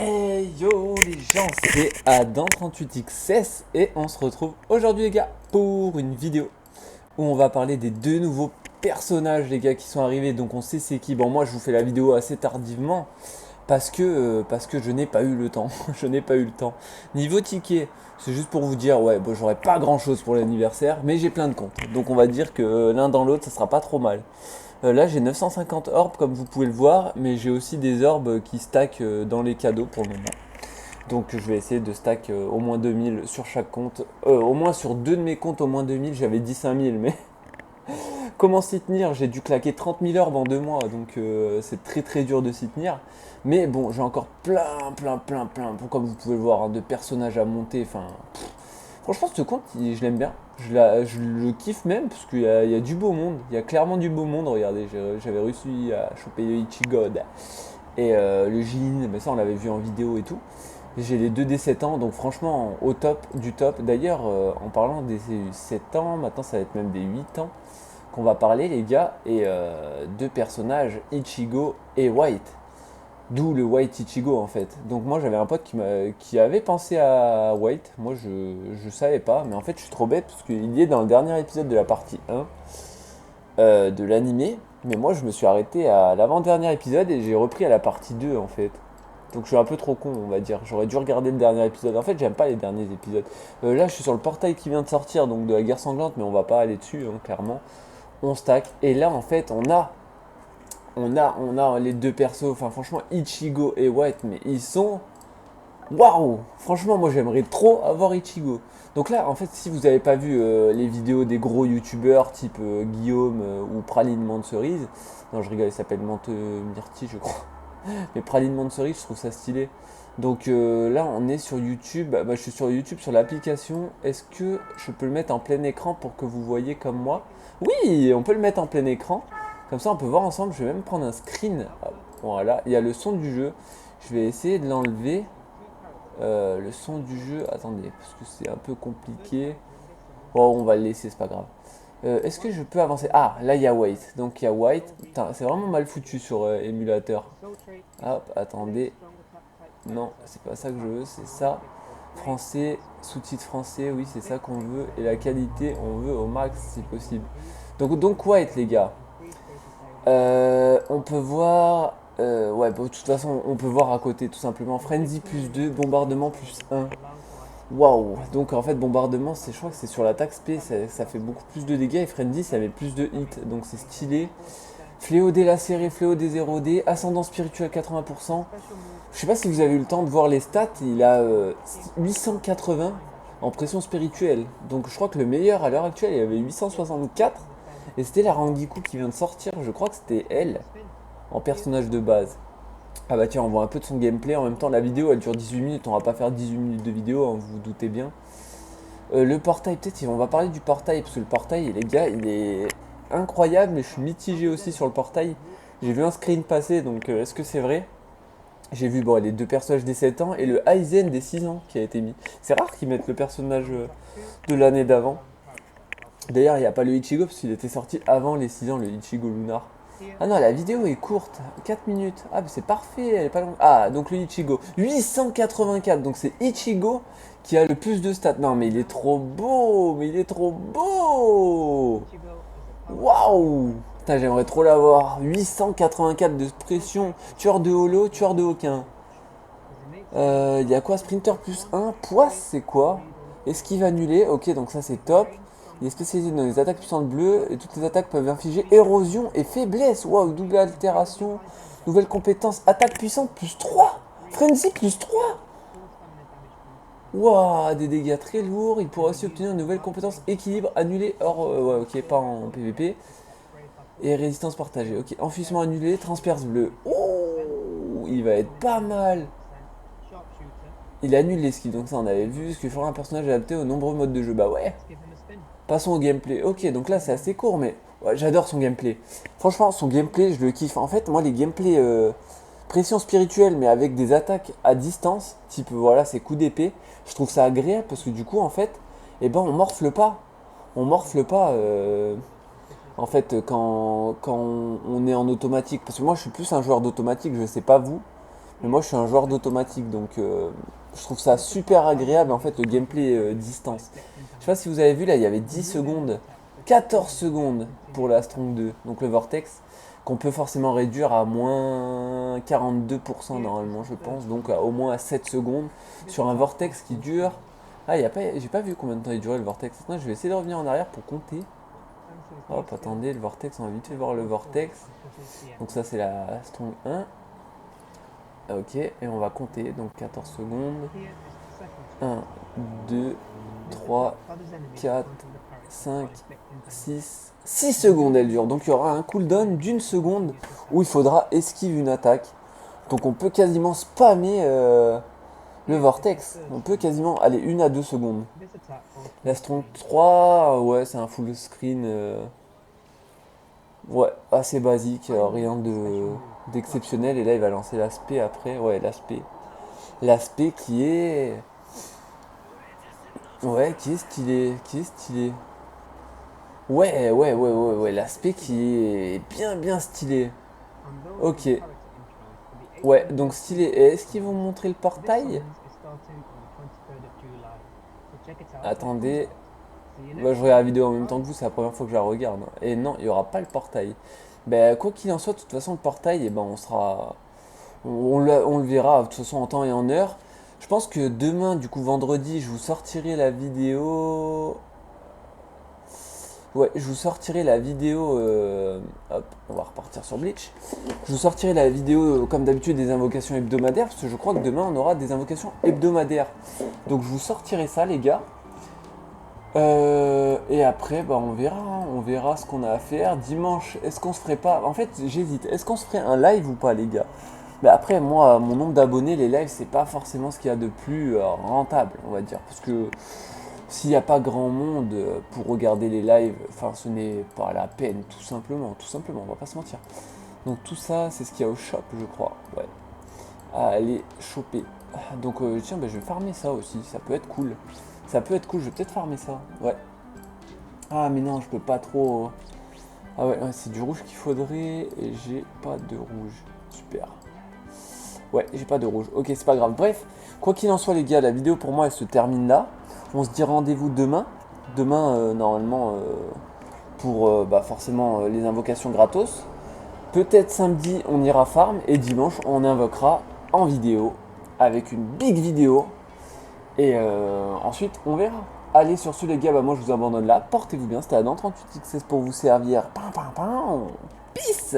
Hey yo les gens, c'est Adam38XS et on se retrouve aujourd'hui les gars pour une vidéo où on va parler des deux nouveaux personnages les gars qui sont arrivés. Donc on sait c'est qui. Bon moi je vous fais la vidéo assez tardivement parce que je n'ai pas eu le temps. Je n'ai pas eu le temps. Niveau ticket, c'est juste pour vous dire ouais bon, j'aurai pas grand chose pour l'anniversaire mais j'ai plein de comptes. Donc on va dire que l'un dans l'autre ça sera pas trop mal. Là j'ai 950 orbes comme vous pouvez le voir, mais j'ai aussi des orbes qui stack dans les cadeaux pour le moment. Donc je vais essayer de stack au moins 2000 sur chaque compte. Au moins sur deux de mes comptes au moins 2000, j'avais dit 5000 mais comment s'y tenir? J'ai dû claquer 30 000 orbes en 2 mois, donc c'est très très dur de s'y tenir. Mais bon, j'ai encore plein, comme vous pouvez le voir, hein, de personnages à monter. Enfin, franchement, ce compte, je l'aime bien. Je le kiffe même parce qu'il y a du beau monde. Il y a clairement du beau monde. Regardez, j'avais réussi à choper le Ichigod et le Jin. Mais ça, on l'avait vu en vidéo et tout. J'ai les 2 des 7 ans, donc franchement, au top du top. D'ailleurs, en parlant des 7 ans, maintenant ça va être même des 8 ans qu'on va parler, les gars. Et deux personnages, Ichigo et White. D'où le White Ichigo en fait. Donc moi j'avais un pote qui avait pensé à White, moi je savais pas, mais en fait je suis trop bête parce qu'il y est dans le dernier épisode de la partie 1 de l'animé, mais moi je me suis arrêté à l'avant-dernier épisode et j'ai repris à la partie 2 en fait. Donc je suis un peu trop con on va dire, j'aurais dû regarder le dernier épisode. En fait j'aime pas les derniers épisodes. Là je suis sur le portail qui vient de sortir, donc de la guerre sanglante, mais on va pas aller dessus hein, clairement. On stack, et là en fait on a les deux persos, enfin franchement Ichigo et White, mais ils sont waouh. Franchement moi j'aimerais trop avoir Ichigo. Donc là en fait si vous n'avez pas vu les vidéos des gros youtubeurs type Guillaume ou Praline Mancerise, non je rigole, il s'appelle Mante Myrti je crois, mais Praline Mancerise je trouve ça stylé. Donc là on est sur YouTube, je suis sur YouTube sur l'application, est-ce que je peux le mettre en plein écran pour que vous voyez comme moi? Oui, on peut le mettre en plein écran. Comme ça, on peut voir ensemble. Je vais même prendre un screen. Hop, voilà, il y a le son du jeu. Je vais essayer de l'enlever. Le son du jeu. Attendez, parce que c'est un peu compliqué. Oh, on va le laisser, c'est pas grave. Est-ce que je peux avancer? Ah, là, il y a White. Donc, il y a White. Putain, c'est vraiment mal foutu sur émulateur. Hop, attendez. Non, c'est pas ça que je veux, c'est ça. Français, sous-titre français, oui, c'est ça qu'on veut. Et la qualité, on veut au max si possible. Donc White, les gars. On peut voir. Ouais, bon, de toute façon, on peut voir à côté tout simplement. Frenzy plus 2, bombardement plus 1. Waouh! Donc en fait, bombardement, je crois que c'est sur l'attaque SP, ça fait beaucoup plus de dégâts. Et Frenzy, ça met plus de hits, donc c'est stylé. Fléau délacéré, fléau des 0D, ascendant spirituel 80%. Je sais pas si vous avez eu le temps de voir les stats, il a 880 en pression spirituelle. Donc je crois que le meilleur à l'heure actuelle, il avait 864. Et c'était la Rangiku qui vient de sortir, je crois que c'était elle, en personnage de base. Ah bah tiens, on voit un peu de son gameplay. En même temps, la vidéo elle dure 18 minutes, on va pas faire 18 minutes de vidéo, hein, vous vous doutez bien. Le portail, peut-être on va parler du portail, parce que le portail, les gars, il est incroyable, mais je suis mitigé aussi sur le portail. J'ai vu un screen passer, donc est-ce que c'est vrai? J'ai vu bon, les deux personnages des 7 ans et le Aizen des 6 ans qui a été mis. C'est rare qu'ils mettent le personnage de l'année d'avant. D'ailleurs, il n'y a pas le Ichigo parce qu'il était sorti avant les 6 ans, le Ichigo Lunar. Ah non, la vidéo est courte, 4 minutes. Ah, mais c'est parfait, elle est pas longue. Ah, donc le Ichigo, 884. Donc c'est Ichigo qui a le plus de stats. Non, mais il est trop beau, mais il est trop beau. Waouh. Putain, j'aimerais trop l'avoir. 884 de pression, tueur de holo, tueur de aucun. Il y a quoi? Sprinter plus 1. Poisse, c'est quoi? Esquive annulée. Ok, donc ça c'est top. Il est spécialisé dans les attaques puissantes bleues et toutes les attaques peuvent infliger érosion et faiblesse. Waouh, double altération. Nouvelle compétence. Attaque puissante plus 3. Frenzy plus 3. Waouh, des dégâts très lourds. Il pourra aussi obtenir une nouvelle compétence équilibre annulée hors. Ouais, ok, pas en PvP. Et résistance partagée. Ok, enfuissement annulé, transperce bleu. Oh, il va être pas mal. Il annule les skills, donc ça on avait vu. Ce que fera un personnage adapté aux nombreux modes de jeu. Bah ouais. Passons au gameplay. Ok, donc là c'est assez court, mais ouais, j'adore son gameplay. Franchement, son gameplay, je le kiffe. En fait, moi, les gameplays pression spirituelle, mais avec des attaques à distance, type voilà, ces coups d'épée, je trouve ça agréable parce que du coup, en fait, eh ben, on morfle pas. On morfle pas. En fait, quand on est en automatique. Parce que moi, je suis plus un joueur d'automatique, je sais pas vous. Mais moi, je suis un joueur d'automatique, donc je trouve ça super agréable, en fait, le gameplay distance. Je sais pas si vous avez vu, là, il y avait 10 secondes, 14 secondes pour la Strong 2, donc le Vortex, qu'on peut forcément réduire à moins 42% normalement, je pense, donc au moins à 7 secondes, sur un Vortex qui dure... Ah, j'ai pas vu combien de temps il durait le Vortex. Attends, je vais essayer de revenir en arrière pour compter. Hop, attendez, le Vortex, on va vite fait voir le Vortex. Donc ça, c'est la Strong 1. Ok, et on va compter, donc 14 secondes. 1, 2, 3, 4, 5, 6. 6 secondes elle dure. Donc il y aura un cooldown d'une seconde où il faudra esquiver une attaque. Donc on peut quasiment spammer le vortex. On peut quasiment aller 1 à 2 secondes. La Strong 3, ouais, c'est un full screen. Ouais, assez basique, rien d'exceptionnel. Et là il va lancer l'aspect après. Ouais, l'aspect. L'aspect qui est. Ouais, qui est stylé. Qui est stylé. Ouais, l'aspect qui est bien bien stylé. Ok. Ouais, donc stylé. Et est-ce qu'ils vont montrer le portail? Attendez. Bah, je regarde la vidéo en même temps que vous, c'est la première fois que je la regarde, hein. Et non, il n'y aura pas le portail. Ben, quoi qu'il en soit, de toute façon, le portail, eh ben, on sera. On le verra de toute façon en temps et en heure. Je pense que demain, du coup vendredi, je vous sortirai la vidéo. Ouais, je vous sortirai la vidéo. Hop, on va repartir sur Bleach. Je vous sortirai la vidéo, comme d'habitude, des invocations hebdomadaires, parce que je crois que demain, on aura des invocations hebdomadaires. Donc je vous sortirai ça, les gars. Et après, bah, on verra, hein. On verra ce qu'on a à faire. Dimanche, est-ce qu'on se ferait pas... En fait, j'hésite. Est-ce qu'on se ferait un live ou pas, les gars? Mais après, moi, mon nombre d'abonnés, les lives, c'est pas forcément ce qu'il y a de plus rentable, on va dire. Parce que s'il n'y a pas grand monde pour regarder les lives, enfin, ce n'est pas la peine, tout simplement, on va pas se mentir. Donc tout ça, c'est ce qu'il y a au shop, je crois. Ouais. À aller choper. Donc tiens, bah, je vais farmer ça aussi, ça peut être cool. Ça peut être cool, je vais peut-être farmer ça. Ouais. Ah mais non, je peux pas trop. Ah ouais, c'est du rouge qu'il faudrait et j'ai pas de rouge. Super. Ouais, j'ai pas de rouge. Ok, c'est pas grave. Bref, quoi qu'il en soit, les gars, la vidéo pour moi elle se termine là. On se dit rendez-vous demain. Demain, normalement, pour bah, forcément les invocations gratos. Peut-être samedi, on ira farm. Et dimanche, on invoquera en vidéo. Avec une big vidéo. Et ensuite, on verra. Allez, sur ce, les gars, bah, moi je vous abandonne là. Portez-vous bien. C'était Adam 38XS pour vous servir. Peace!